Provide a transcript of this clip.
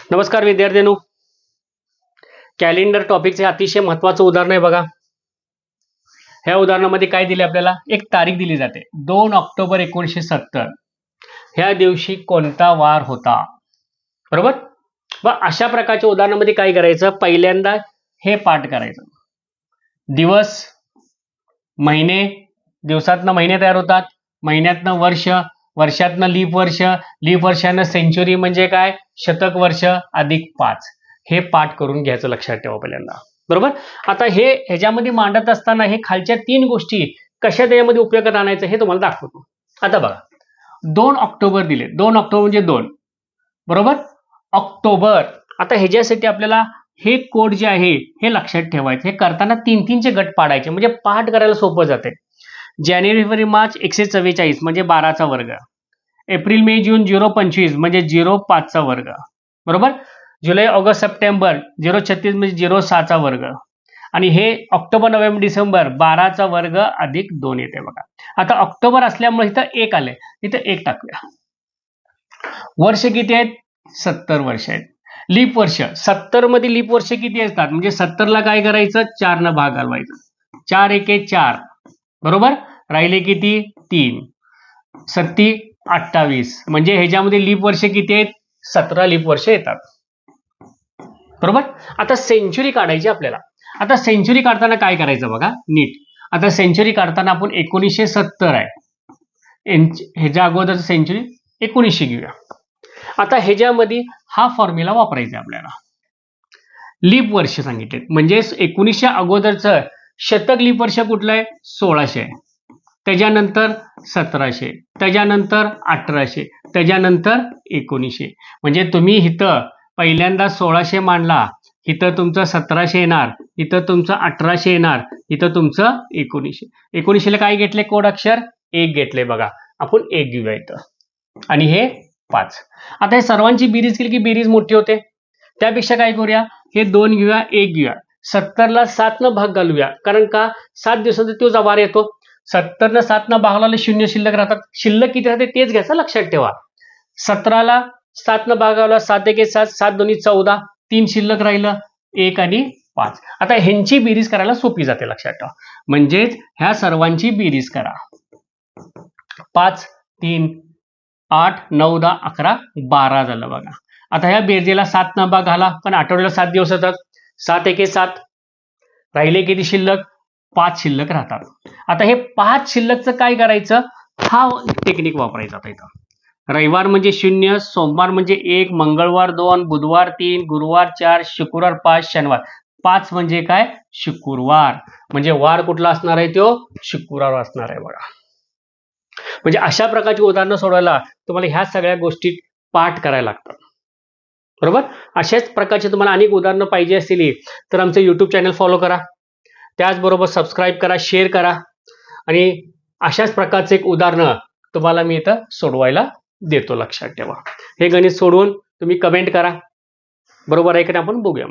नमस्कार विद्यार्थ्यांनो, कॅलेंडर टॉपिकचे अतिशय महत्त्वाचं उदाहरण आहे बघा. ह्या उदाहरणामध्ये काय दिले आपल्याला, एक तारीख दिली जाते 2 ऑक्टोबर 1970. ह्या दिवशी कोणता वार होता, बरोबर. व अशा प्रकारच्या उदाहरणामध्ये काय करायचं, पहिल्यांदा हे पाठ करायचं. दिवस, महिने, दिवसातनं महिने तयार होतात, महिन्यातनं वर्ष, वर्षातनं लीप वर्ष, लीप वर्षानं सेंचुरी म्हणजे काय, शतक वर्ष अधिक 5. हे पाठ करून घ्यायचं, लक्षात ठेवा पहिल्यांदा, बरोबर. आता हे ह्याच्यामध्ये मांडत असताना हे खालच्या 3 गोष्टी कशा त्याच्यामध्ये उपयोगात आणायचं हे तुम्हाला दाखवतो. आता बघा, 2 ऑक्टोबर दिले, 2 ऑक्टोबर म्हणजे 2, बरोबर. ऑक्टोबर, आता ह्याच्यासाठी आपल्याला हे कोड जे आहे हे लक्षात ठेवायचं. हे करताना 3-3 चे गट पाडायचे म्हणजे पाठ करायला सोपं जाते. जानेवारी, फेब्रुवारी, मार्च 144 म्हणजे 12चा वर्ग. एप्रिल, मे, जून 025 म्हणजे 0.5चा वर्ग, बरोबर. जुलै, ऑगस्ट, सप्टेंबर 036 म्हणजे 0.6चा वर्ग. आणि हे ऑक्टोबर, नोव्हेंबर, डिसेंबर 12चा वर्ग अधिक 2 येते बघा. आता ऑक्टोबर असल्यामुळे इथं 1 आले, इथं 1 टाकूया. वर्ष किती आहेत, 70 वर्ष आहेत. लीप वर्ष, 70 मध्ये लीप वर्ष किती असतात, म्हणजे 70 ला काय करायचं, 4 न भाग घालवायचं. 4 एके 4, बरोबर. राहिले किती, 3. 7 28, म्हणजे ह्याच्यामध्ये लीप वर्ष किती आहेत, 17 लीप वर्ष येतात, बरोबर. आता सेंचुरी काढायची आपल्याला. आता सेंचुरी काढताना काय करायचं बघा नीट. आता सेंचुरी काढताना आपण 1970 आहे, ह्याच्या अगोदर सेंचुरी 1900 घेऊया. आता ह्याच्यामध्ये हा फॉर्म्युला वापरायचा आपल्याला. लीप वर्ष सांगितले म्हणजे 1900 अगोदरचं शतक लीप वर्ष कुठलं आहे, 1600 आहे. त्याच्यानंतर 1700, त्याच्यानंतर 1800, त्याच्यानंतर 1900. म्हणजे तुम्ही इथं पहिल्यांदा 1600 मांडला, इथं तुमचं 1700 येणार, इथं तुमचं 1800 येणार, इथं तुमचं 1900. 1900 ला काय घेतले, कोड अक्षर 1 घेतले बघा. आपण 1 घेऊया इथं, आणि हे 5. आता हे सर्वांची बेरीज केली की बेरीज मोठी होते. त्यापेक्षा काय करूया, हे 2 घेऊया, 1 घेऊया. 70 ला 7 न भाग घालूया, कारण का 7 दिवसाचा तो वार येतो. 70 न 7 न भाग लावले 0 शिल्लक राहतात. शिल्लक किती राहते तेच घ्यायचं, लक्षात ठेवा. 17 ला 7 न भाग लावला, 7 एके 7, 7 दोन्ही 14, 3 शिल्लक राहिलं, 1 आणि 5. आता ह्यांची बेरीज करायला सोपी जाते, लक्षात ठेवा. म्हणजेच ह्या सर्वांची बेरीज करा. 5 3 8 9 10 11 12 झालं बघा. आता ह्या बेरजेला 7 न भाग घाला, पण आठवड्याला 7 दिवस येतात. 7 एके 7, राहिले किती शिल्लक, 5 शिल्लक राहतात. आता हे 5 शिल्लकचं काय करायचं, हा टेक्निक वापरायचा. आता इथं रविवार म्हणजे 0, सोमवार म्हणजे 1, मंगळवार 2, बुधवार 3, गुरुवार 4, शुक्रवार 5, शनिवार 5 म्हणजे काय, शुक्रवार. म्हणजे वार कुठला असणार आहे, तो शुक्रवार असणार आहे बघा. म्हणजे अशा प्रकारची उदाहरणं सोडवायला तुम्हाला ह्या सगळ्या गोष्टी पाठ करायला लागतात, बरोबर. अशाच प्रकारचे तुम्हाला अनेक उदाहरणं पाहिजे असतील तर आमचं YouTube चॅनल फॉलो करा. त्याचबरोबर सबस्क्राईब करा, शेअर करा, आणि अशाच प्रकारचे एक उदाहरणं तुम्हाला मी इथं सोडवायला देतो, लक्षात ठेवा. हे गणित सोडवून तुम्ही कमेंट करा, बरोबर आहे का, आपण बघूया.